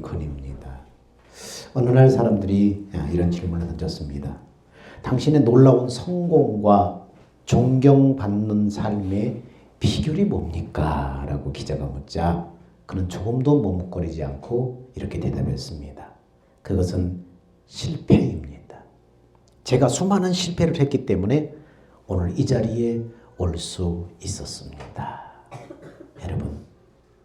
링컨입니다. 어느 날 사람들이 이런 질문을 던졌습니다. 당신의 놀라운 성공과 존경받는 삶의 비결이 뭡니까? 라고 기자가 묻자 그는 조금도 머뭇거리지 않고 이렇게 대답했습니다. 그것은 실패입니다. 제가 수많은 실패를 했기 때문에 오늘 이 자리에 올 수 있었습니다. 여러분,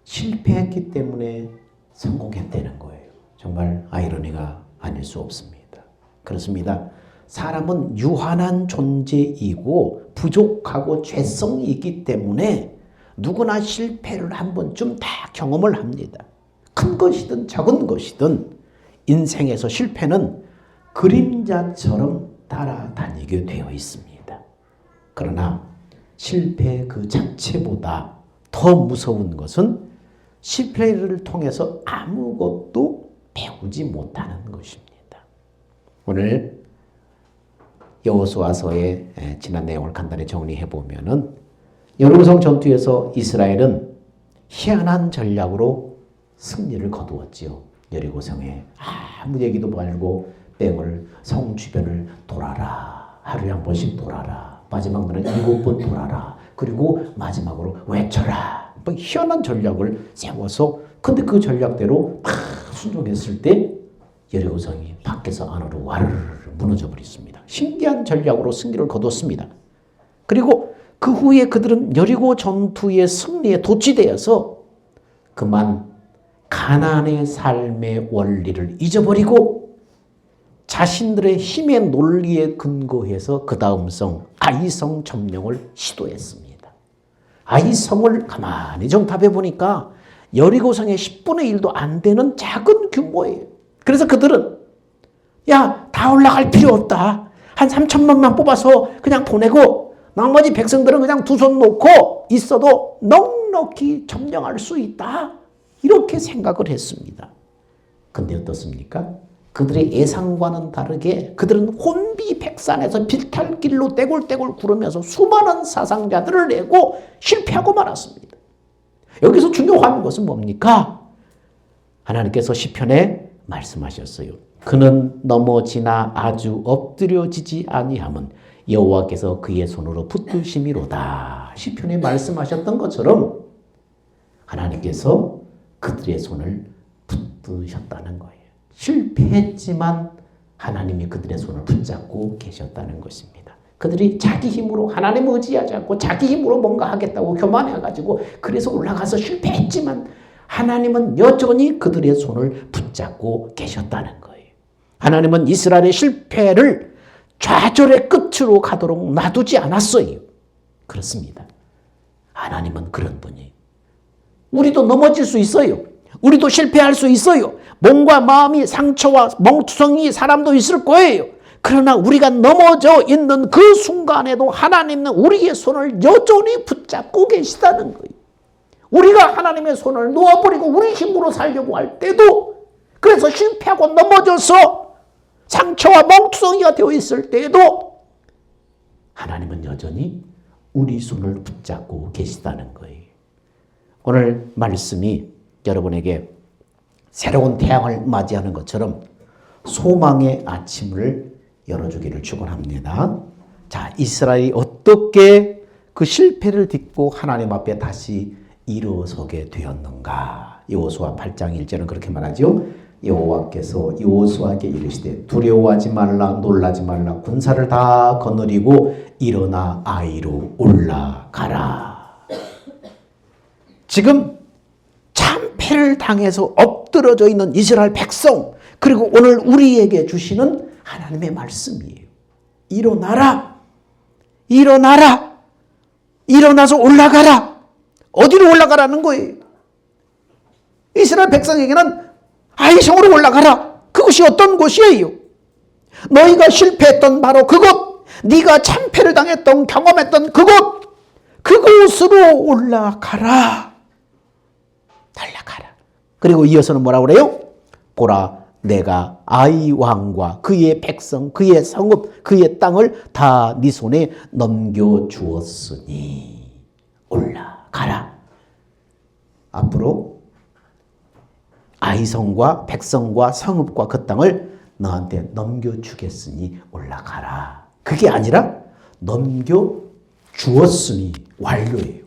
실패했기 때문에 성공했다는 거예요. 정말 아이러니가 아닐 수 없습니다. 그렇습니다. 사람은 유한한 존재이고 부족하고 죄성이 있기 때문에 누구나 실패를 한 번쯤 다 경험을 합니다. 큰 것이든 작은 것이든 인생에서 실패는 그림자처럼 따라다니게 되어 있습니다. 그러나 실패 그 자체보다 더 무서운 것은 실패를 통해서 아무것도 배우지 못하는 것입니다. 오늘 여호수아서의 지난 내용을 간단히 정리해 보면은 여리고성 전투에서 이스라엘은 희한한 전략으로 승리를 거두었지요. 여리고성에 아무 얘기도 말고 뺑을 성 주변을 돌아라. 하루에 한 번씩 돌아라. 마지막 날은 7번 돌아라. 그리고 마지막으로 외쳐라. 뭐 희한한 전략을 세워서 근데 그 전략대로 다 순종했을 때 여리고성이 밖에서 안으로 와르르 무너져 버렸습니다. 신기한 전략으로 승리를 거뒀습니다. 그리고 그 후에 그들은 여리고 전투의 승리에 도취되어서 그만 가나안의 삶의 원리를 잊어버리고 자신들의 힘의 논리에 근거해서 그 다음 성 아이성 점령을 시도했습니다. 아이성을 가만히 정tab해 보니까 여리고성의 10분의 1도 안 되는 작은 규모예요. 그래서 그들은 야, 다 올라갈 필요 없다. 한 3천만만 뽑아서 그냥 보내고 나머지 백성들은 그냥 두 손 놓고 있어도 넉넉히 점령할 수 있다. 이렇게 생각을 했습니다. 근데 어떻습니까? 그들의 예상과는 다르게 그들은 혼비백산에서 비탈길로 떼굴떼굴 구르면서 수많은 사상자들을 내고 실패하고 말았습니다. 여기서 중요한 것은 뭡니까? 하나님께서 시편에 말씀하셨어요. 그는 넘어지나 아주 엎드려지지 아니함은 여호와께서 그의 손으로 붙드심이로다. 시편에 말씀하셨던 것처럼 하나님께서 그들의 손을 붙드셨다는 거예요. 실패했지만 하나님이 그들의 손을 붙잡고 계셨다는 것입니다. 그들이 자기 힘으로 하나님 의지하지 않고 자기 힘으로 뭔가 하겠다고 교만해가지고 그래서 올라가서 실패했지만 하나님은 여전히 그들의 손을 붙잡고 계셨다는 거예요. 하나님은 이스라엘의 실패를 좌절의 끝으로 가도록 놔두지 않았어요. 그렇습니다. 하나님은 그런 분이에요. 우리도 넘어질 수 있어요. 우리도 실패할 수 있어요. 몸과 마음이 상처와 멍투성이 사람도 있을 거예요. 그러나 우리가 넘어져 있는 그 순간에도 하나님은 우리의 손을 여전히 붙잡고 계시다는 거예요. 우리가 하나님의 손을 놓아버리고 우리 힘으로 살려고 할 때도 그래서 실패하고 넘어져서 상처와 멍투성이가 되어 있을 때에도 하나님은 여전히 우리 손을 붙잡고 계시다는 거예요. 오늘 말씀이 여러분에게 새로운 태양을 맞이하는 것처럼 소망의 아침을 열어주기를 축원합니다. 자, 이스라엘이 어떻게 그 실패를 딛고 하나님 앞에 다시 일어서게 되었는가? 여호수아 8장 1절은 그렇게 말하죠. 여호와께서 여호수아에게 이르시되 두려워하지 말라 놀라지 말라 군사를 다 거느리고 일어나 아이로 올라가라. 지금 참패를 당해서 엎드러져 있는 이스라엘 백성 그리고 오늘 우리에게 주시는 하나님의 말씀이에요. 일어나라. 일어나라. 일어나서 올라가라. 어디로 올라가라는 거예요? 이스라엘 백성에게는 아이성으로 올라가라. 그것이 어떤 곳이에요? 너희가 실패했던 바로 그곳, 네가 참패를 당했던 경험했던 그곳, 그곳으로 올라가라. 날아가라. 그리고 이어서는 뭐라고 그래요? 보라, 내가 아이 왕과 그의 백성, 그의 성읍, 그의 땅을 다 네 손에 넘겨주었으니 올라가라. 앞으로 아이성과 백성과 성읍과 그 땅을 너한테 넘겨주겠으니 올라가라. 그게 아니라 넘겨주었으니 완료예요.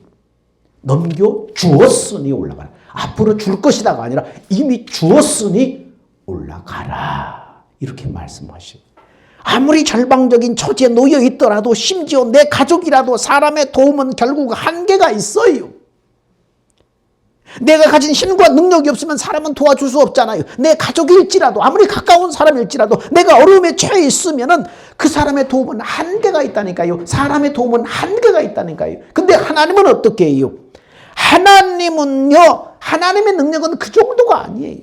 넘겨주었으니 올라가라. 앞으로 줄 것이다가 아니라 이미 주었으니 올라가라. 이렇게 말씀하시고, 아무리 절망적인 처지에 놓여 있더라도 심지어 내 가족이라도 사람의 도움은 결국 한계가 있어요. 내가 가진 힘과 능력이 없으면 사람은 도와줄 수 없잖아요. 내 가족일지라도, 아무리 가까운 사람일지라도 내가 어려움에 처해 있으면 그 사람의 도움은 한계가 있다니까요. 사람의 도움은 한계가 있다니까요. 근데 하나님은 어떻게 해요? 하나님은요, 하나님의 능력은 그 정도가 아니에요.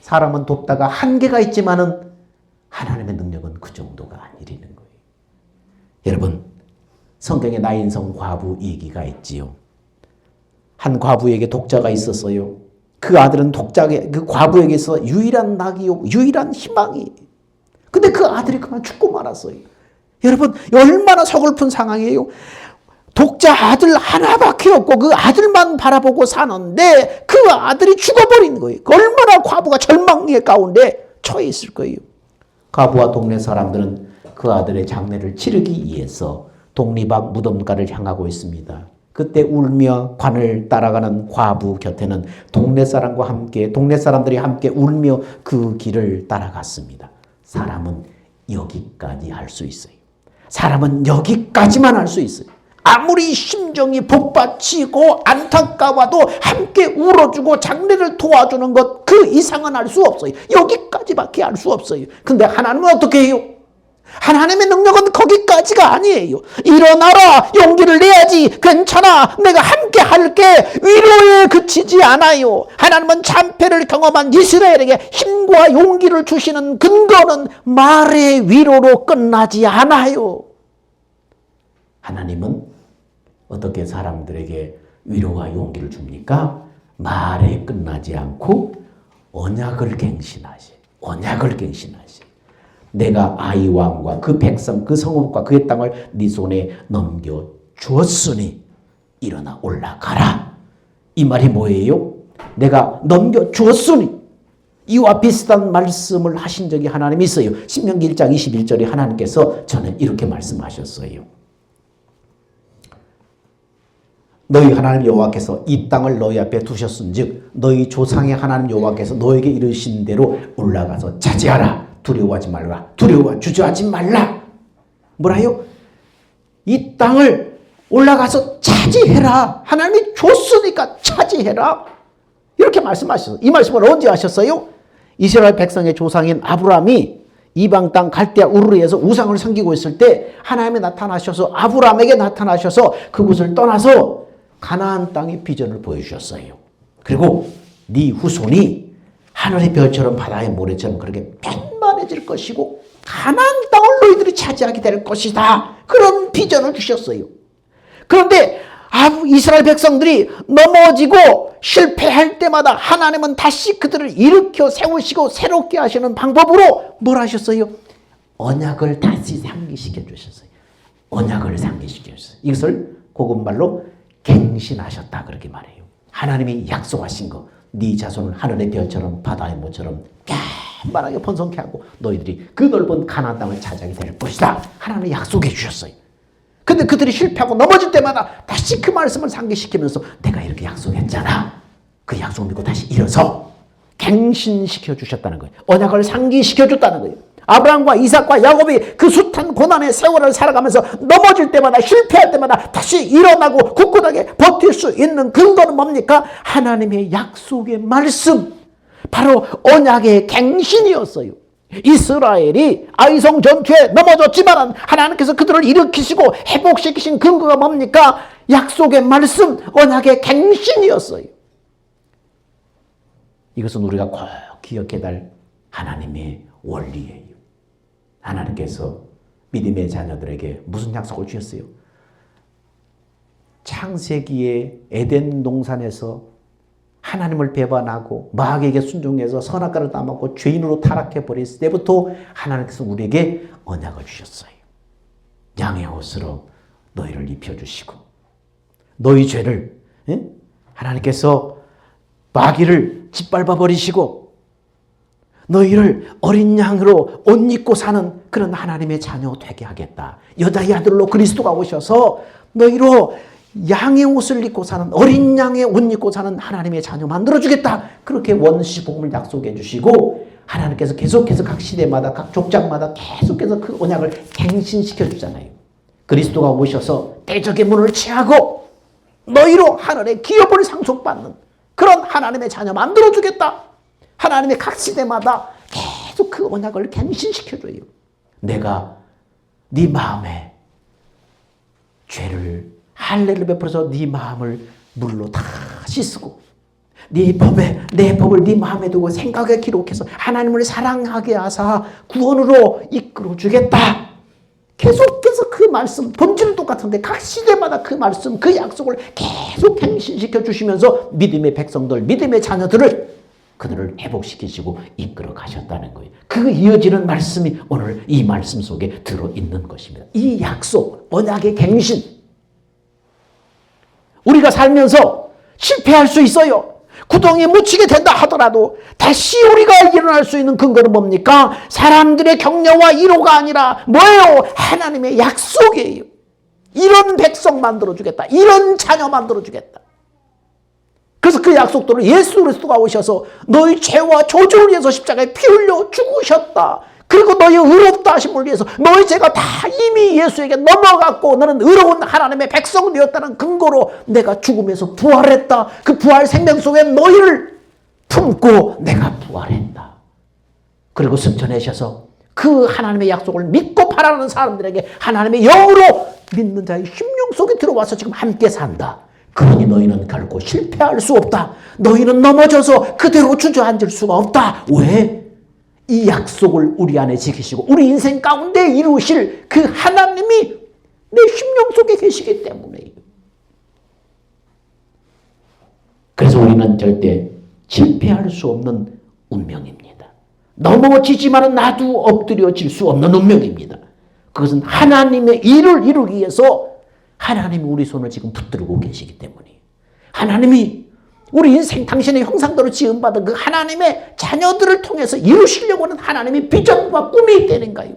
사람은 돕다가 한계가 있지만은 하나님의 능력은 그 정도가 아니라는 거예요. 여러분, 성경에 나인성 과부 얘기가 있지요. 한 과부에게 독자가 있었어요. 그 아들은 그 과부에게서 유일한 낙이요, 유일한 희망이. 근데 그 아들이 그만 죽고 말았어요. 여러분, 얼마나 서글픈 상황이에요. 독자 아들 하나밖에 없고 그 아들만 바라보고 사는데 그 아들이 죽어버린 거예요. 얼마나 과부가 절망의 가운데 처해 있을 거예요. 과부와 동네 사람들은 그 아들의 장례를 치르기 위해서 독리 밖 무덤가를 향하고 있습니다. 그때 울며 관을 따라가는 과부 곁에는 동네 사람들이 함께 울며 그 길을 따라갔습니다. 사람은 여기까지 할 수 있어요. 사람은 여기까지만 할 수 있어요. 아무리 심정이 복받치고 안타까워도 함께 울어주고 장례를 도와주는 것, 그 이상은 할 수 없어요. 여기까지밖에 할 수 없어요. 근데 하나님은 어떻게 해요? 하나님의 능력은 거기까지가 아니에요. 일어나라, 용기를 내야지, 괜찮아, 내가 함께 할게, 위로에 그치지 않아요. 하나님은 참패를 경험한 이스라엘에게 힘과 용기를 주시는 근거는 말의 위로로 끝나지 않아요. 하나님은 어떻게 사람들에게 위로와 용기를 줍니까? 말에 끝나지 않고 언약을 갱신하시. 내가 아이 왕과 그 백성, 그 성읍과 그의 땅을 네 손에 넘겨 주었으니 일어나 올라가라. 이 말이 뭐예요? 내가 넘겨 주었으니. 이와 비슷한 말씀을 하신 적이 하나님이 있어요. 신명기 1장 21절에 하나님께서 저는 이렇게 말씀하셨어요. 너희 하나님 여호와께서 이 땅을 너희 앞에 두셨은즉 너희 조상의 하나님 여호와께서 너에게 이르신 대로 올라가서 차지하라. 두려워하지 말라. 두려워 주저하지 말라. 뭐라요? 이 땅을 올라가서 차지해라. 하나님이 줬으니까 차지해라. 이렇게 말씀하셨어요. 이 말씀을 언제 하셨어요? 이스라엘 백성의 조상인 아브라함이 이방 땅 갈대아 우르에서 우상을 섬기고 있을 때 하나님이 나타나셔서 아브라함에게 나타나셔서 그곳을 떠나서 가나안 땅의 비전을 보여주셨어요. 그리고 네 후손이 하늘의 별처럼 바다의 모래처럼 그렇게 편만해질 것이고 가나안 땅을 너희들이 차지하게 될 것이다. 그런 비전을 주셨어요. 그런데 이스라엘 백성들이 넘어지고 실패할 때마다 하나님은 다시 그들을 일으켜 세우시고 새롭게 하시는 방법으로 뭘 하셨어요? 언약을 다시 상기시켜 주셨어요. 언약을 상기시켜 주셨어요. 이것을 고급말로 갱신하셨다 그렇게 말해요. 하나님이 약속하신 거, 네 자손을 하늘의 별처럼 바다의 모처럼 편만하게 번성케 하고 너희들이 그 넓은 가나안 땅을 차지하게 될 것이다. 하나님이 약속해 주셨어요. 근데 그들이 실패하고 넘어질 때마다 다시 그 말씀을 상기시키면서 내가 이렇게 약속했잖아. 그 약속 믿고 다시 일어서 갱신시켜 주셨다는 거예요. 언약을 상기시켜 줬다는 거예요. 아브라함과 이삭과 야곱이 그 숱한 고난의 세월을 살아가면서 넘어질 때마다 실패할 때마다 다시 일어나고 굳건하게 버틸 수 있는 근거는 뭡니까? 하나님의 약속의 말씀, 바로 언약의 갱신이었어요. 이스라엘이 아이성 전투에 넘어졌지만 하나님께서 그들을 일으키시고 회복시키신 근거가 뭡니까? 약속의 말씀, 언약의 갱신이었어요. 이것은 우리가 꼭 기억해야 할 하나님의 원리예요. 하나님께서 믿음의 자녀들에게 무슨 약속을 주셨어요? 창세기에 에덴 동산에서 하나님을 배반하고 마귀에게 순종해서 선악과를 따먹고 죄인으로 타락해버렸을 때부터 하나님께서 우리에게 언약을 주셨어요. 양의 옷으로 너희를 입혀주시고 너희 죄를 하나님께서 마귀를 짓밟아 버리시고 너희를 어린 양으로 옷 입고 사는 그런 하나님의 자녀 되게 하겠다. 여자의 아들로 그리스도가 오셔서 너희로 양의 옷을 입고 사는, 어린 양의 옷 입고 사는 하나님의 자녀 만들어주겠다. 그렇게 원시 복음을 약속해 주시고 하나님께서 계속해서 각 시대마다 각 족장마다 계속해서 그 언약을 갱신시켜 주잖아요. 그리스도가 오셔서 대적의 문을 취하고 너희로 하늘의 기업을 상속받는 그런 하나님의 자녀 만들어주겠다. 하나님의 각 시대마다 계속 그 언약을 갱신시켜줘요. 내가 네 마음에 죄를 할례를 베풀어서 네 마음을 물로 다 씻고 내 법을 네 마음에 두고 생각에 기록해서 하나님을 사랑하게 하사 구원으로 이끌어 주겠다. 계속해서 그 말씀, 본질은 똑같은데 각 시대마다 그 말씀, 그 약속을 계속 행신시켜 주시면서 믿음의 백성들, 믿음의 자녀들을 그들을 회복시키시고 이끌어 가셨다는 거예요. 그 이어지는 말씀이 오늘 이 말씀 속에 들어있는 것입니다. 이 약속, 언약의 갱신. 우리가 살면서 실패할 수 있어요. 구덩이에 묻히게 된다 하더라도 다시 우리가 일어날 수 있는 근거는 뭡니까? 사람들의 격려와 위로가 아니라 뭐예요? 하나님의 약속이에요. 이런 백성 만들어주겠다. 이런 자녀 만들어주겠다. 그래서 그 약속대로 예수 그리스도가 오셔서 너희 죄와 저주를 위해서 십자가에 피 흘려 죽으셨다. 그리고 너희 의롭다 하심을 위해서 너희 죄가 다 이미 예수에게 넘어갔고 너는 의로운 하나님의 백성 되었다는 근거로 내가 죽음에서 부활했다. 그 부활 생명 속에 너희를 품고 내가 부활했다. 그리고 승천하셔서 그 하나님의 약속을 믿고 바라는 사람들에게 하나님의 영으로 믿는 자의 심령 속에 들어와서 지금 함께 산다. 그러니 너희는 결코 실패할 수 없다. 너희는 넘어져서 그대로 주저앉을 수가 없다. 왜? 이 약속을 우리 안에 지키시고 우리 인생 가운데 이루실 그 하나님이 내 심령 속에 계시기 때문에요. 그래서 우리는 절대 실패할 수 없는 운명입니다. 넘어지지만은 나도 엎드려질 수 없는 운명입니다. 그것은 하나님의 일을 이루기 위해서 하나님이 우리 손을 지금 붙들고 계시기 때문이에요. 하나님이 우리 인생 당신의 형상대로 지음받은 그 하나님의 자녀들을 통해서 이루시려고 하는 하나님의 비전과 꿈이 있다는가요?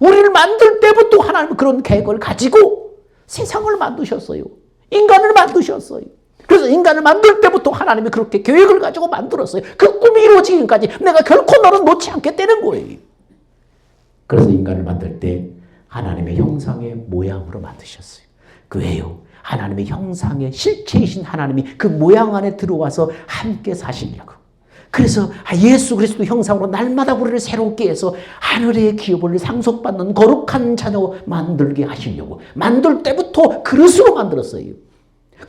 우리를 만들 때부터 하나님은 그런 계획을 가지고 세상을 만드셨어요. 인간을 만드셨어요. 그래서 인간을 만들 때부터 하나님이 그렇게 계획을 가지고 만들었어요. 그 꿈이 이루어지기까지 내가 결코 너를 놓지 않겠다는 거예요. 그래서 인간을 만들 때 하나님의 형상의 모양으로 만드셨어요. 그 왜요? 하나님의 형상의 실체이신 하나님이 그 모양 안에 들어와서 함께 사시려고. 그래서 예수 그리스도 형상으로 날마다 우리를 새롭게 해서 하늘의 기업을 상속받는 거룩한 자녀 만들게 하시려고. 만들 때부터 그릇으로 만들었어요.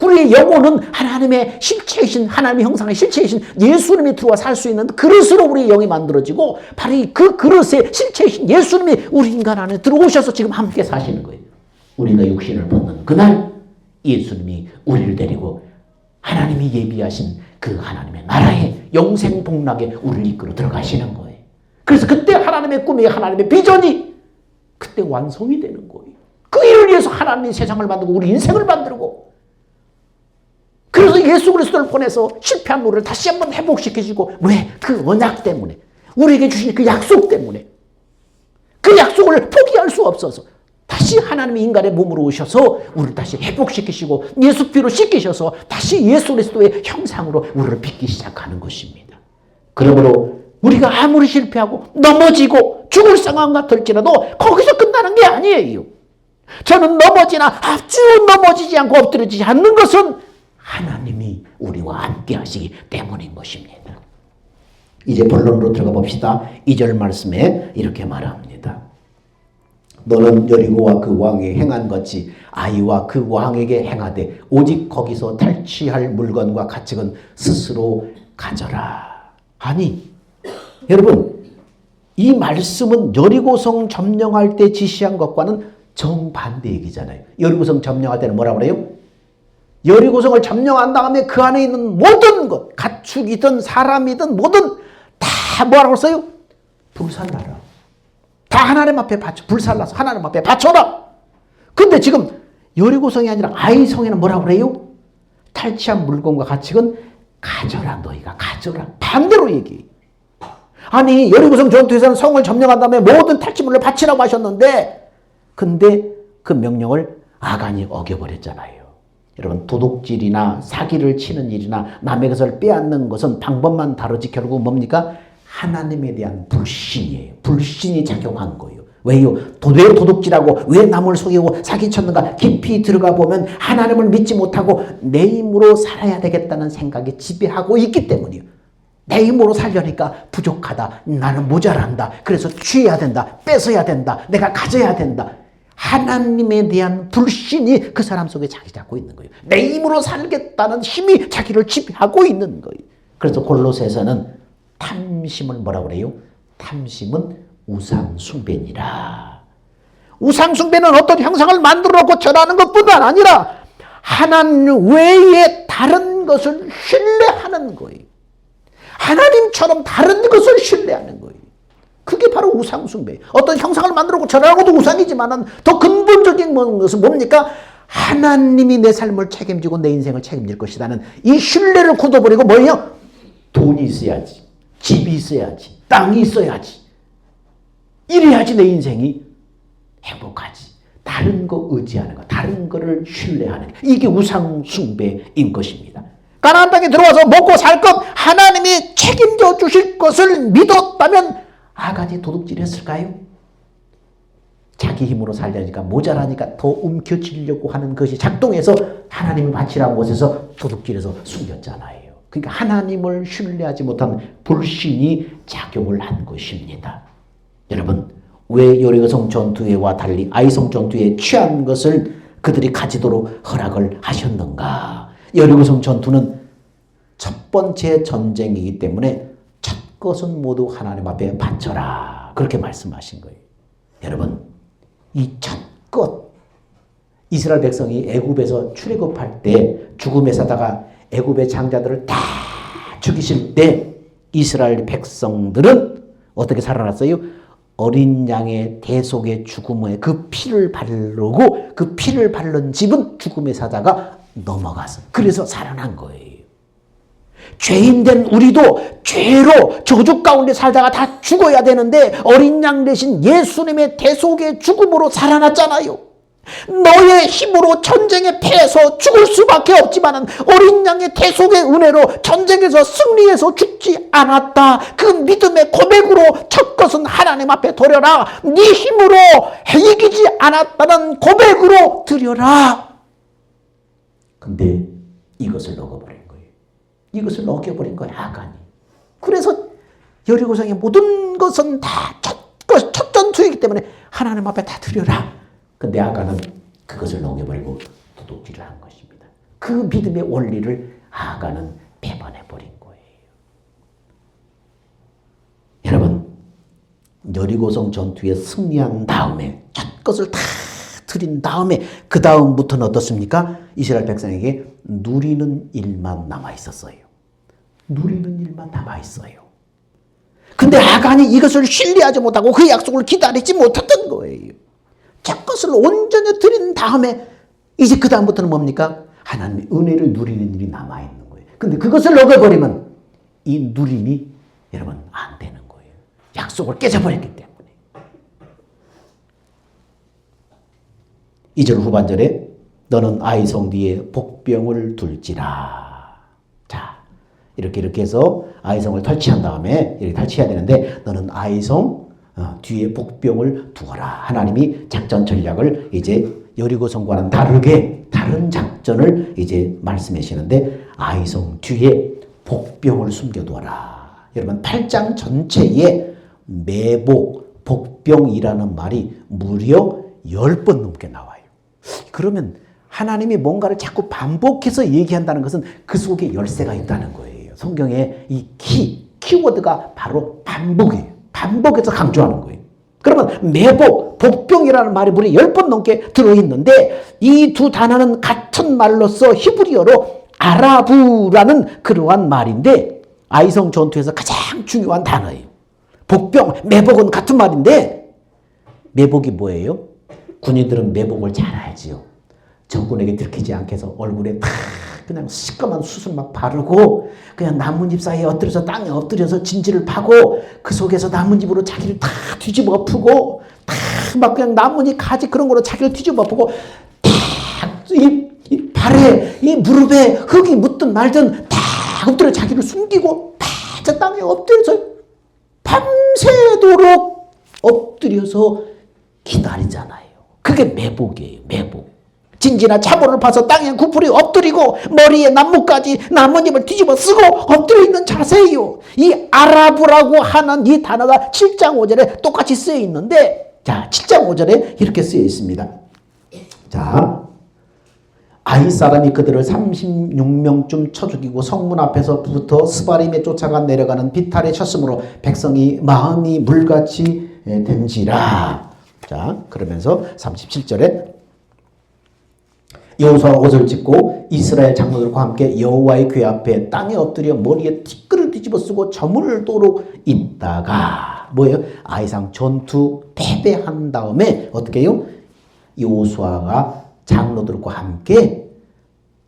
우리의 영혼은 하나님의 실체이신 하나님의 형상의 실체이신 예수님이 들어와 살 수 있는 그릇으로 우리의 영이 만들어지고 바로 그 그릇의 실체이신 예수님이 우리 인간 안에 들어오셔서 지금 함께 사시는 거예요. 우리가 육신을 벗는 그날 예수님이 우리를 데리고 하나님이 예비하신 그 하나님의 나라에 영생 복락에 우리를 이끌어 들어가시는 거예요. 그래서 그때 하나님의 꿈이 하나님의 비전이 그때 완성이 되는 거예요. 그 일을 위해서 하나님이 세상을 만들고 우리 인생을 만들고 그래서 예수 그리스도를 보내서 실패한 우리를 다시 한번 회복시키시고 왜? 그 언약 때문에 우리에게 주신 그 약속 때문에 그 약속을 포기할 수 없어서 다시 하나님이 인간의 몸으로 오셔서 우리를 다시 회복시키시고 예수 피로 씻기셔서 다시 예수 그리스도의 형상으로 우리를 빚기 시작하는 것입니다. 그러므로 우리가 아무리 실패하고 넘어지고 죽을 상황 같을지라도 거기서 끝나는 게 아니에요. 저는 넘어지나 아주 넘어지지 않고 엎드려지지 않는 것은 하나님이 우리와 함께 하시기 때문인 것입니다. 이제 본론으로 들어가 봅시다. 2절 말씀에 이렇게 말합니다. 너는 여리고와 그 왕이 행한 것이 아이와 그 왕에게 행하되 오직 거기서 탈취할 물건과 가축은 스스로 가져라. 아니 여러분 이 말씀은 여리고성 점령할 때 지시한 것과는 정반대 얘기잖아요. 여리고성 점령할 때는 뭐라고 그래요? 여리고성을 점령한 다음에 그 안에 있는 모든 것, 가축이든 사람이든 뭐든 다 뭐라고 써요? 불살라라. 다 하나님 앞에 바쳐, 불살라서 하나님 앞에 바쳐라. 근데 지금 여리고성이 아니라 아이성에는 뭐라고 그래요? 탈취한 물건과 가축은 가져라. 너희가 가져라. 반대로 얘기해. 아니 여리고성 전투에서는 성을 점령한 다음에 모든 탈취물을 바치라고 하셨는데 근데 그 명령을 아간이 어겨버렸잖아요. 여러분 도둑질이나 사기를 치는 일이나 남의 것을 빼앗는 것은 방법만 다르지 결국 뭡니까? 하나님에 대한 불신이에요. 불신이 작용한 거예요. 왜요? 왜 도둑질하고 왜 남을 속이고 사기쳤는가? 깊이 들어가 보면 하나님을 믿지 못하고 내 힘으로 살아야 되겠다는 생각이 지배하고 있기 때문이에요. 내 힘으로 살려니까 부족하다. 나는 모자란다. 그래서 취해야 된다. 뺏어야 된다. 내가 가져야 된다. 하나님에 대한 불신이 그 사람 속에 자리 잡고 있는 거예요. 내 힘으로 살겠다는 힘이 자기를 지배하고 있는 거예요. 그래서 골로새서는 탐심을 뭐라고 그래요? 탐심은 우상숭배니라. 우상숭배는 어떤 형상을 만들어 놓고 절하는 것뿐만 아니라 하나님 외에 다른 것을 신뢰하는 거예요. 하나님처럼 다른 것을 신뢰하는 거예요. 그게 바로 우상숭배. 어떤 형상을 만들어 놓고 절하는 것도 우상이지만 더 근본적인 것은 뭡니까? 하나님이 내 삶을 책임지고 내 인생을 책임질 것이라는 이 신뢰를 굳어버리고 뭐예요? 돈이 있어야지. 집이 있어야지. 땅이 있어야지. 이래야지 내 인생이 행복하지. 다른 거 의지하는 거, 다른 거를 신뢰하는 거. 이게 우상숭배인 것입니다. 가나안 땅에 들어와서 먹고 살 것 하나님이 책임져 주실 것을 믿었다면 아간이 도둑질했을까요? 자기 힘으로 살려니까 모자라니까 더 움켜쥐려고 하는 것이 작동해서 하나님을 바치라는 곳에서 도둑질해서 숨겼잖아요. 그러니까 하나님을 신뢰하지 못한 불신이 작용을 한 것입니다. 여러분, 왜 여리고성 전투회와 달리 아이성 전투에 취한 것을 그들이 가지도록 허락을 하셨는가? 여리고성 전투는 첫 번째 전쟁이기 때문에 첫 것은 모두 하나님 앞에 바쳐라. 그렇게 말씀하신 거예요. 여러분, 이 첫 것, 이스라엘 백성이 애굽에서 출애굽할 때 죽음의 사다가 애굽의 장자들을 다 죽이실 때 이스라엘 백성들은 어떻게 살아났어요? 어린 양의 대속의 죽음에 그 피를 바르고 그 피를 바른 집은 죽음의 사자가 넘어가서 그래서 살아난 거예요. 죄인된 우리도 죄로 저주 가운데 살다가 다 죽어야 되는데 어린 양 대신 예수님의 대속의 죽음으로 살아났잖아요. 너의 힘으로 전쟁에 패해서 죽을 수밖에 없지만 어린 양의 대속의 은혜로 전쟁에서 승리해서 죽지 않았다. 그 믿음의 고백으로 첫 것은 하나님 앞에 드려라. 네 힘으로 이기지 않았다는 고백으로 드려라. 근데 이것을 넣어버린 거예요. 이것을 넣어버린 거예요, 아간이. 그래서 여리고성의 모든 것은 다 첫 전투이기 때문에 하나님 앞에 다 드려라. 근데 아간은 그것을 녹여버리고 도둑질을 한 것입니다. 그 믿음의 원리를 아간은 배반해버린 거예요. 여러분, 여리고성 전투에 승리한 다음에 첫 것을 다 드린 다음에 그 다음부터는 어떻습니까? 이스라엘 백성에게 누리는 일만 남아있었어요. 누리는 일만 남아있어요. 근데 아간이 이것을 신뢰하지 못하고 그 약속을 기다리지 못했던 거예요. 첫 것을 온전히 드린 다음에 이제 그 다음부터는 뭡니까? 하나님의 은혜를 누리는 일이 남아있는 거예요. 근데 그것을 녹여버리면 이 누림이 여러분 안 되는 거예요. 약속을 깨져버렸기 때문에. 2절 후반절에 너는 아이성 뒤에 복병을 둘지라. 자, 이렇게 해서 아이성을 탈취한 다음에 이렇게 탈취해야 되는데 너는 아이성 뒤에 복병을 두어라. 하나님이 작전 전략을 이제 여리고성과는 다르게 다른 작전을 이제 말씀하시는데 아이성 뒤에 복병을 숨겨두어라. 여러분 8장 전체에 매복, 복병이라는 말이 무려 10번 넘게 나와요. 그러면 하나님이 뭔가를 자꾸 반복해서 얘기한다는 것은 그 속에 열쇠가 있다는 거예요. 성경에 이 키워드가 바로 반복이에요. 반복해서 강조하는 거예요. 그러면 매복, 복병이라는 말이 무려 10번 넘게 들어있는데 이 두 단어는 같은 말로서 히브리어로 아라부라는 그러한 말인데 아이성 전투에서 가장 중요한 단어예요. 복병, 매복은 같은 말인데 매복이 뭐예요? 군인들은 매복을 잘 알지요. 적군에게 들키지 않게 해서 얼굴에 탁 그냥 시꺼먼 숯을 막 바르고 그냥 나뭇잎 사이에 엎드려서 땅에 엎드려서 진지를 파고 그 속에서 나뭇잎으로 자기를 다 뒤집어 엎고 탁 막 그냥 나뭇잎 가지 그런 거로 자기를 뒤집어 엎고 탁 이 발에 이 무릎에 흙이 묻든 말든 탁 엎드려 자기를 숨기고 탁 저 땅에 엎드려서 밤새도록 엎드려서 기다리잖아요. 그게 매복이에요. 매복. 진지나 차보를 파서 땅에 구부리 엎드리고 머리에 나뭇잎을 뒤집어 쓰고 엎드려 있는 자세예요. 이 아라브라고 하는 이 단어가 7장 5절에 똑같이 쓰여 있는데, 자, 7장 5절에 이렇게 쓰여 있습니다. 자, 아이 사람이 그들을 36명쯤 쳐 죽이고 성문 앞에서부터 스바림에 쫓아가 내려가는 비탈에 쳤으므로 백성이 마음이 물같이 된지라. 자, 그러면서 37절에 여호수아가 옷을 찢고 이스라엘 장로들과 함께 여호와의 궤 앞에 땅에 엎드려 머리에 티끌을 뒤집어 쓰고 저물도록 있다가 뭐예요? 아이상 전투 패배한 다음에 어떻게 해요? 여호수아가 장로들과 함께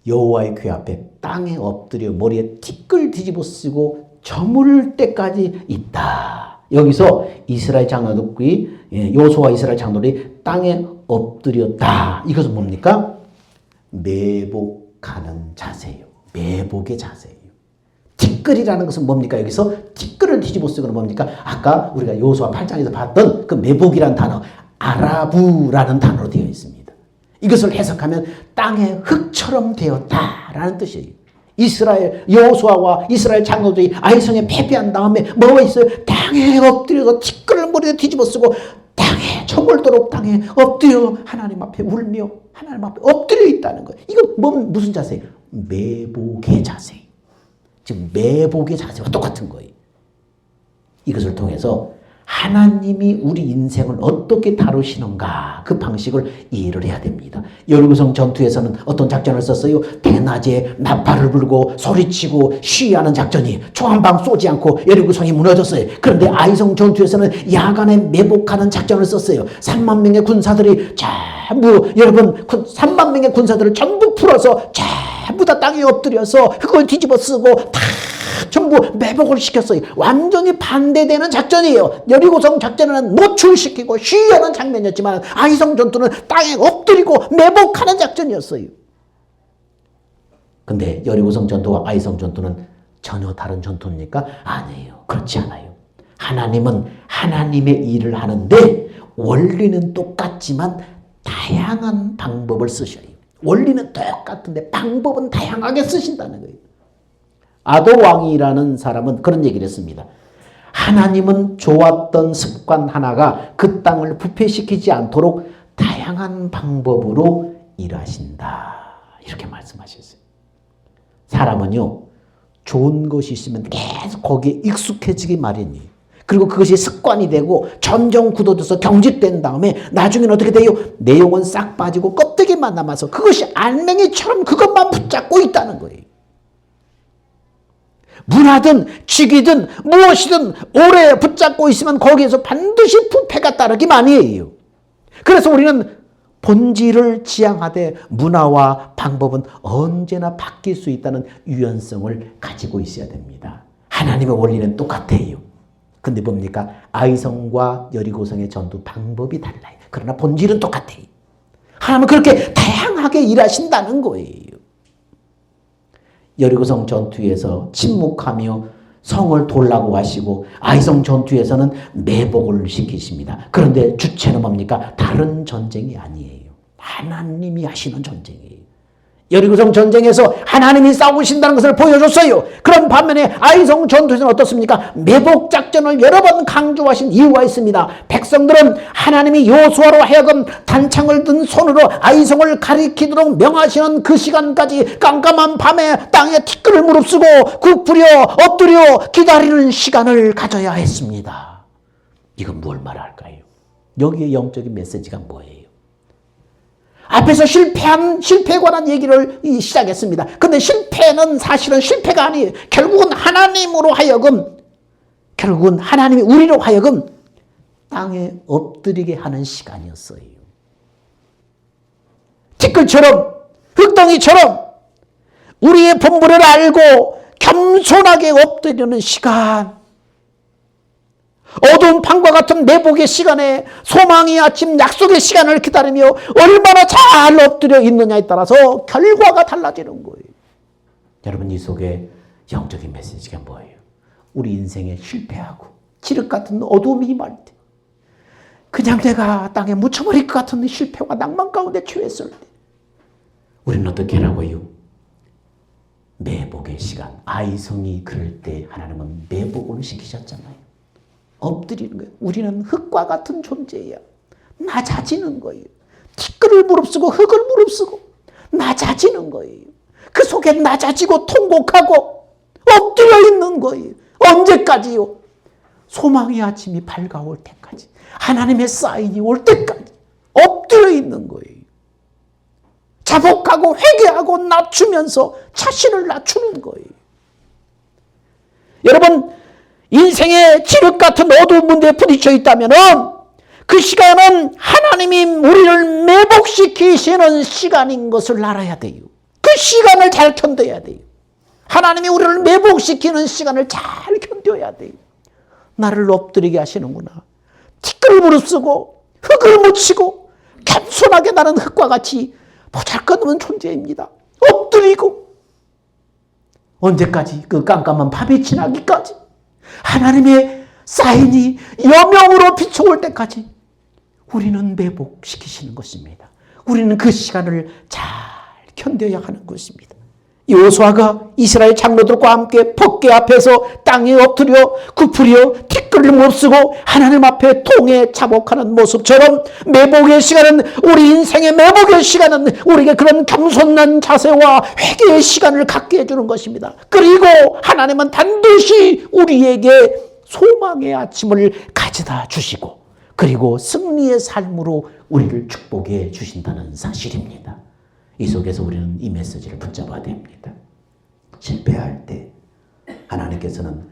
여호와의 궤 앞에 땅에 엎드려 머리에 티끌 뒤집어 쓰고 저물 때까지 있다. 여기서 이스라엘 장로들이 여호수아와 이스라엘 장로들이 땅에 엎드렸다. 이것은 뭡니까? 매복하는 자세예요. 매복의 자세예요. 티끌이라는 것은 뭡니까? 여기서 티끌을 뒤집어 쓰고는 뭡니까? 아까 우리가 여호수아 8장에서 봤던 그 매복이라는 단어 아라부라는 단어로 되어 있습니다. 이것을 해석하면 땅의 흙처럼 되었다라는 뜻이에요. 이스라엘 여호수아와 이스라엘 장로들이 아이성에 패배한 다음에 뭐가 있어요? 땅에 엎드려서 티끌을 머리에 뒤집어 쓰고 땅에 저물도록 땅에 엎드려 하나님 앞에 울며 하나님 앞에 엎드려 있다는 거예요. 이건 무슨 자세예요? 매복의 자세. 지금 매복의 자세와 똑같은 거예요. 이것을 통해서 하나님이 우리 인생을 어떻게 다루시는가 그 방식을 이해를 해야 됩니다. 여리고성 전투에서는 어떤 작전을 썼어요? 대낮에 나팔을 불고 소리치고 시위하는 작전이 총 한 방 쏘지 않고 여리고성이 무너졌어요. 그런데 아이성 전투에서는 야간에 매복하는 작전을 썼어요. 3만 명의 군사들이 전부 여러분 3만 명의 군사들을 전부 풀어서 전부 다 땅에 엎드려서 그걸 뒤집어 쓰고 다 전부 매복을 시켰어요. 완전히 반대되는 작전이에요. 여리고성 작전은 노출시키고 시위하는 장면이었지만 아이성 전투는 땅에 엎드리고 매복하는 작전이었어요. 근데 여리고성 전투와 아이성 전투는 전혀 다른 전투입니까? 아니에요. 그렇지 않아요. 하나님은 하나님의 일을 하는데 원리는 똑같지만 다양한 방법을 쓰셔요. 원리는 똑같은데 방법은 다양하게 쓰신다는 거예요. 아도 왕이라는 사람은 그런 얘기를 했습니다. 하나님은 좋았던 습관 하나가 그 땅을 부패시키지 않도록 다양한 방법으로 일하신다. 이렇게 말씀하셨어요. 사람은요, 좋은 것이 있으면 계속 거기에 익숙해지기 마련이에요. 그리고 그것이 습관이 되고 점점 굳어져서 경직된 다음에 나중에는 어떻게 돼요? 내용은 싹 빠지고 껍데기만 남아서 그것이 알맹이처럼 그것만 붙잡고 있다는 거예요. 문화든 직위든 무엇이든 오래 붙잡고 있으면 거기에서 반드시 부패가 따르기 마련이에요. 그래서 우리는 본질을 지향하되 문화와 방법은 언제나 바뀔 수 있다는 유연성을 가지고 있어야 됩니다. 하나님의 원리는 똑같아요. 근데 뭡니까? 아이성과 여리고성의 전투 방법이 달라요. 그러나 본질은 똑같아요. 하나님은 그렇게 다양하게 일하신다는 거예요. 여리고성 전투에서 침묵하며 성을 돌라고 하시고 아이성 전투에서는 매복을 시키십니다. 그런데 주체는 뭡니까? 다른 전쟁이 아니에요. 하나님이 하시는 전쟁이에요. 여리고성 전쟁에서 하나님이 싸우신다는 것을 보여줬어요. 그런 반면에 아이성 전투에서는 어떻습니까? 매복 작전을 여러 번 강조하신 이유가 있습니다. 백성들은 하나님이 여호수아로 하여금 단창을 든 손으로 아이성을 가리키도록 명하시는 그 시간까지 깜깜한 밤에 땅에 티끌을 무릅쓰고 굽부려 엎드려 기다리는 시간을 가져야 했습니다. 이건 뭘 말할까요? 여기에 영적인 메시지가 뭐예요? 앞에서 실패에 관한 얘기를 시작했습니다. 근데 실패는 사실은 실패가 아니에요. 결국은 하나님으로 하여금, 결국은 하나님이 우리로 하여금 땅에 엎드리게 하는 시간이었어요. 티끌처럼 흙덩이처럼 우리의 본분을 알고 겸손하게 엎드리는 시간, 어두운 밤과 같은 매복의 시간에 소망의 아침 약속의 시간을 기다리며 얼마나 잘 엎드려 있느냐에 따라서 결과가 달라지는 거예요. 여러분, 이 속에 영적인 메시지가 뭐예요? 우리 인생에 실패하고 칠흑 같은 어두움이 임할 때, 그냥 내가 땅에 묻혀버릴 것 같은 실패와 낭만 가운데 처했을 때 우리는 어떻게 하라고요? 매복의 시간. 아이성이 그럴 때 하나님은 매복을 시키셨잖아요. 엎드리는 거예요. 우리는 흙과 같은 존재야. 낮아지는 거예요. 티끌을 무릅쓰고 흙을 무릅쓰고 낮아지는 거예요. 그 속에 낮아지고 통곡하고 엎드려 있는 거예요. 언제까지요? 소망의 아침이 밝아올 때까지, 하나님의 사인이 올 때까지 엎드려 있는 거예요. 자복하고 회개하고 낮추면서 자신을 낮추는 거예요. 여러분, 인생의 칠흑 같은 어두운 문제에 부딪혀 있다면 그 시간은 하나님이 우리를 매복시키시는 시간인 것을 알아야 돼요. 그 시간을 잘 견뎌야 돼요. 하나님이 우리를 매복시키는 시간을 잘 견뎌야 돼요. 나를 엎드리게 하시는구나. 티끌을 무릅쓰고 흙을 묻히고 겸손하게 나는 흙과 같이 보잘것없는 존재입니다. 엎드리고 언제까지? 그 깜깜한 밤이 지나기까지, 하나님의 사인이 여명으로 비춰올 때까지 우리는 매복시키시는 것입니다. 우리는 그 시간을 잘 견뎌야 하는 것입니다. 여호수아가 이스라엘 장로들과 함께 법궤 앞에서 땅에 엎드려 굽으려 티끌을 무릅쓰고 하나님 앞에 통해 자복하는 모습처럼, 매복의 시간은, 우리 인생의 매복의 시간은 우리에게 그런 겸손한 자세와 회개의 시간을 갖게 해주는 것입니다. 그리고 하나님은 반드시 우리에게 소망의 아침을 가져다 주시고, 그리고 승리의 삶으로 우리를 축복해 주신다는 사실입니다. 이 속에서 우리는 이 메시지를 붙잡아야 됩니다. 실패할 때 하나님께서는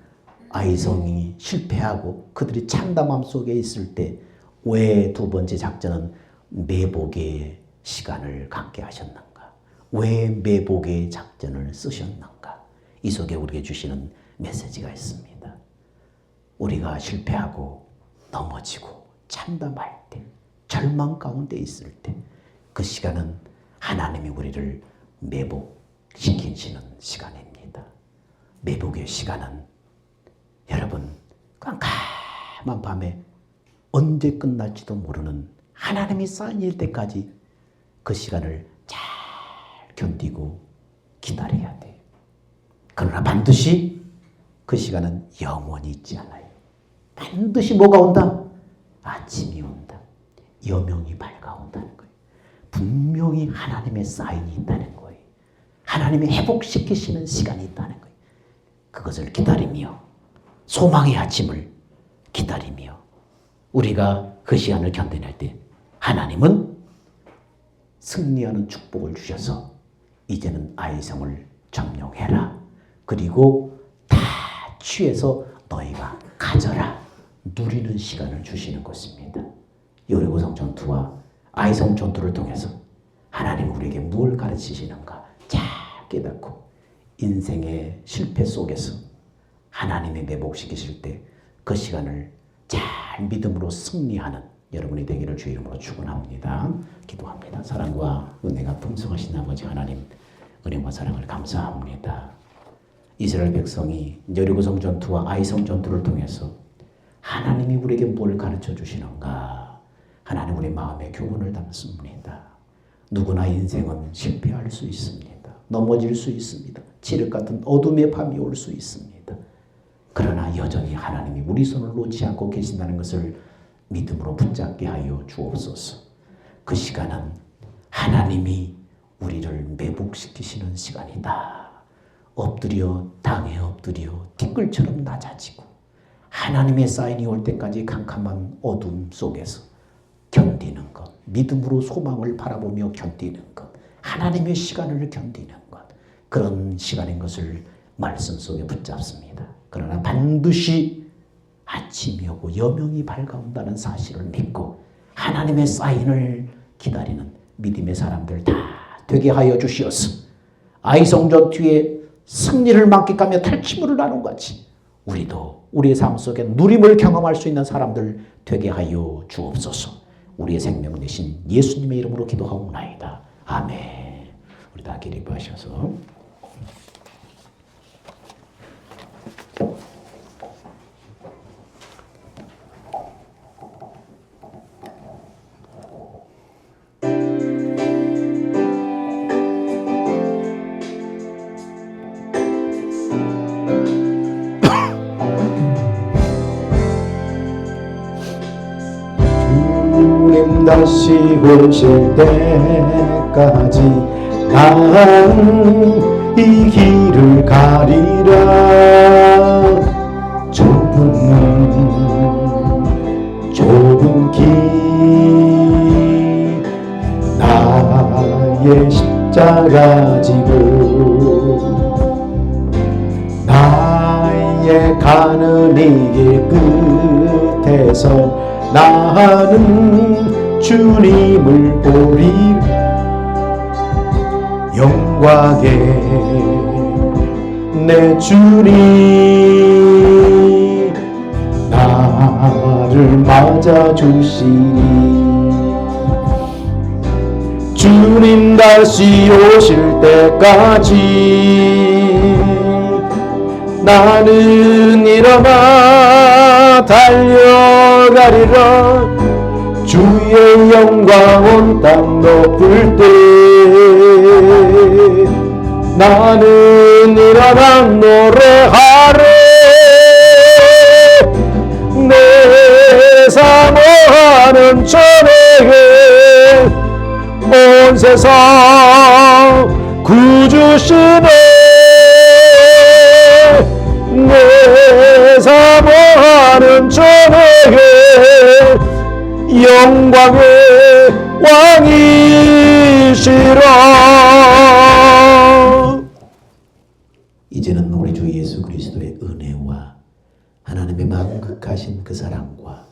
아이성이 실패하고 그들이 참담함 속에 있을 때 왜 두 번째 작전은 매복의 시간을 갖게 하셨는가? 왜 매복의 작전을 쓰셨는가? 이 속에 우리에게 주시는 메시지가 있습니다. 우리가 실패하고 넘어지고 참담할 때, 절망 가운데 있을 때, 그 시간은 하나님이 우리를 매복시키시는 시간입니다. 매복의 시간은 여러분, 깜깜한 밤에 언제 끝날지도 모르는 하나님이 사인일 때까지 그 시간을 잘 견디고 기다려야 돼요. 그러나 반드시 그 시간은 영원히 있지 않아요. 반드시 뭐가 온다? 아침이 온다. 여명이 밝아온다는 거예요. 분명히 하나님의 사인이 있다는 거예요. 하나님이 회복시키시는 시간이 있다는 거예요. 그것을 기다리며 소망의 아침을 기다리며 우리가 그 시간을 견뎌낼 때 하나님은 승리하는 축복을 주셔서 이제는 아이성을 점령해라. 그리고 다 취해서 너희가 가져라. 누리는 시간을 주시는 것입니다. 여리고성 전투와 아이성 전투를 통해서 하나님 우리에게 뭘 가르치시는가 잘 깨닫고 인생의 실패 속에서 하나님이 매복시키실 때 그 시간을 잘 믿음으로 승리하는 여러분이 되기를 주의 이름으로 축원합니다. 기도합니다. 사랑과 은혜가 풍성하신 아버지 하나님, 은혜와 사랑을 감사합니다. 이스라엘 백성이 여리고성 전투와 아이성 전투를 통해서 하나님이 우리에게 뭘 가르쳐 주시는가? 하나님 우리 마음에 교훈을 담습니다. 누구나 인생은 실패할 수 있습니다. 넘어질 수 있습니다. 칠흑 같은 어둠의 밤이 올 수 있습니다. 그러나 여전히 하나님이 우리 손을 놓지 않고 계신다는 것을 믿음으로 붙잡게 하여 주옵소서. 그 시간은 하나님이 우리를 매복시키시는 시간이다. 엎드려 땅에 엎드려 티끌처럼 낮아지고 하나님의 사인이 올 때까지 캄캄한 어둠 속에서 견디는 것, 믿음으로 소망을 바라보며 견디는 것, 하나님의 시간을 견디는 것, 그런 시간인 것을 말씀 속에 붙잡습니다. 그러나 반드시 아침이 오고 여명이 밝아온다는 사실을 믿고 하나님의 사인을 기다리는 믿음의 사람들 다 되게 하여 주시옵소서. 아이성 전투에 승리를 만끽하며 탈취물을 나눈 같이 우리도 우리의 삶 속에 누림을 경험할 수 있는 사람들 되게 하여 주옵소서. 우리의 생명 되신 예수님의 이름으로 기도하옵나이다. 아멘. 우리 다 기립하셔서 주님 다시 오실 때까지 난 이 길을 가리라. 좁은 길 나의 십자가 지고 나의 가는 이 길 끝에서 나는 주님을 보리라. 영광의 내 주님 나를 맞아주시니 주님 다시 오실 때까지 나는 일어나 달려가리라. 주의 영광 온 땅 높을 때 나는 일어나 노래하리. 내 사모하는 전에게 온 세상 구주시네. 내 사모하는 전에게 영광의 왕이시라. 이제는 우리 주 예수 그리스도의 은혜와 하나님의 만극하신 그 사랑과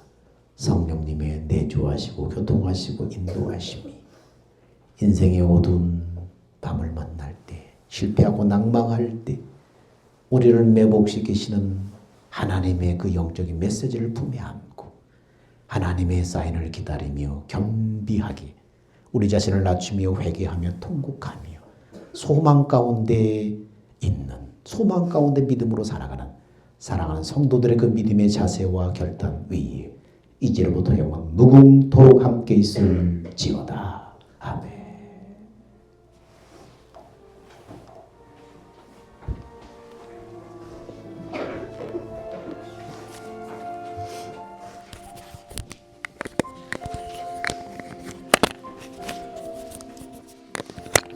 성령님의 내주하시고 교통하시고 인도하심이 인생의 어두운 밤을 만날 때, 실패하고 낭망할 때 우리를 매복시키시는 하나님의 그 영적인 메시지를 품에 안고 하나님의 사인을 기다리며 겸비하게 우리 자신을 낮추며 회개하며 통곡하며 소망 가운데 있는, 소망 가운데 믿음으로 살아가는 사랑하는 성도들의 그 믿음의 자세와 결단 위에 이제로부터 영원 무궁토록 함께 있을지어다.